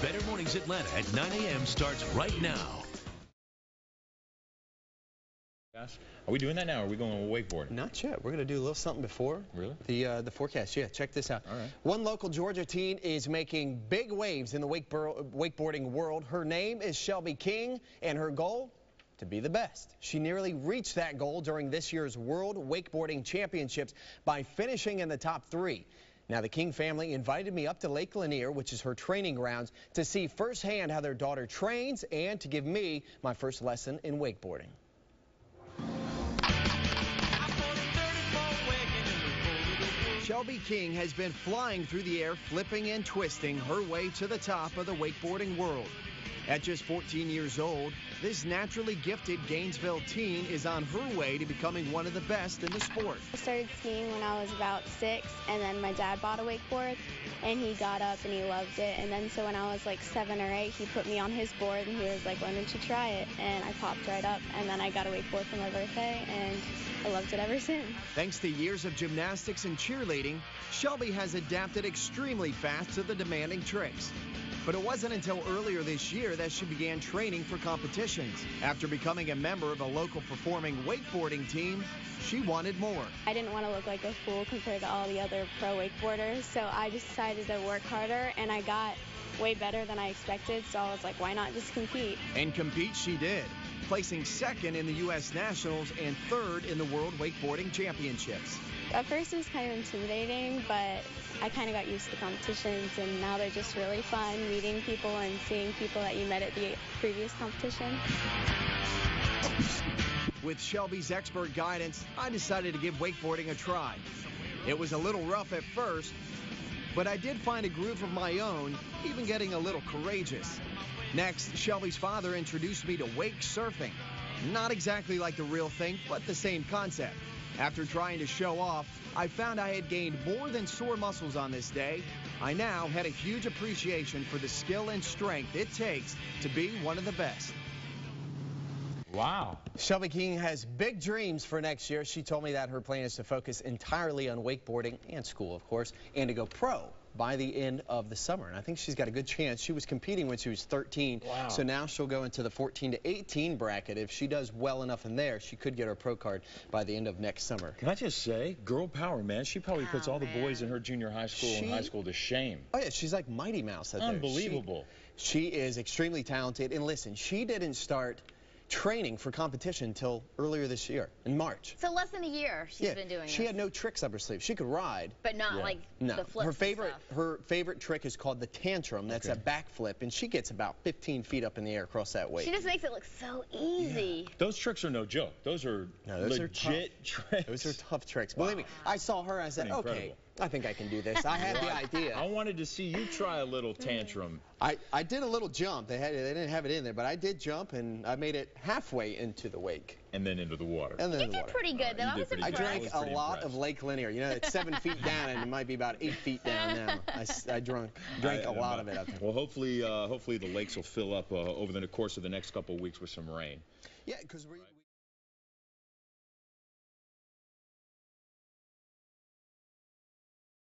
Better Mornings Atlanta at 9 a.m. starts right now. Are we doing that now, or are we going wakeboarding? Not yet. We're going to do a little something before the forecast. Yeah, check this out. All right. One local Georgia teen is making big waves in the wakeboarding world. Her name is Shelby King, and her goal? To be the best. She nearly reached that goal during this year's World Wakeboarding Championships by finishing in the top 3. Now, the King family invited me up to Lake Lanier, which is her training grounds, to see firsthand how their daughter trains and to give me my first lesson in wakeboarding. Shelby King has been flying through the air, flipping and twisting her way to the top of the wakeboarding world. At just 14 years old, this naturally gifted Gainesville teen is on her way to becoming one of the best in the sport. I started skiing when I was about 6, and then my dad bought a wakeboard, and he got up and he loved it. And then so when I was like 7 or 8, he put me on his board and he was like, "Why don't you try it?" And I popped right up, and then I got a wakeboard for my birthday, and I loved it ever since. Thanks to years of gymnastics and cheerleading, Shelby has adapted extremely fast to the demanding tricks. But it wasn't until earlier this year that she began training for competitions. After becoming a member of a local performing wakeboarding team, she wanted more. I didn't want to look like a fool compared to all the other pro wakeboarders, so I just decided to work harder, and I got way better than I expected, so I was like, why not just compete? And compete she did, placing 2nd in the U.S. Nationals and 3rd in the World Wakeboarding Championships. At first it was kind of intimidating, but I kind of got used to the competitions, and now they're just really fun, meeting people and seeing people that you met at the previous competition. With Shelby's expert guidance, I decided to give wakeboarding a try. It was a little rough at first, but I did find a groove of my own, even getting a little courageous. Next, Shelby's father introduced me to wake surfing. Not exactly like the real thing, but the same concept. After trying to show off, I found I had gained more than sore muscles on this day. I now had a huge appreciation for the skill and strength it takes to be one of the best. Wow. Shelby King has big dreams for next year. She told me that her plan is to focus entirely on wakeboarding and school, of course, and to go pro by the end of the summer. And I think she's got a good chance. She was competing when she was 13. Wow. So now she'll go into the 14 to 18 bracket. If she does well enough in there, she could get her pro card by the end of next summer. Can I just say, girl power, man. She probably puts all the boys in her junior high school and high school to shame. Oh, yeah, she's like Mighty Mouse out there. Unbelievable. She is extremely talented. And listen, she didn't start training for competition until earlier this year, in March. So less than a year she's been doing this. She had no tricks up her sleeve. She could ride. But not like the flips Her favorite trick is called the tantrum. That's a backflip, and she gets about 15 feet up in the air across that weight. She just makes it look so easy. Yeah. Those tricks are no joke. Those are legit tricks. Those are tough tricks. Believe me, I saw her, I said, okay, I think I can do this. I had the idea. I wanted to see you try a little tantrum. I did a little jump. They didn't have it in there, but I did jump, and I made it halfway into the wake. And then into the water. And then you did pretty good, though. I drank a lot of Lake Lanier. You know, it's 7 feet down, and it might be about 8 feet down now. I drank a lot of it up there. Well, hopefully the lakes will fill up over the course of the next couple of weeks with some rain. Yeah, because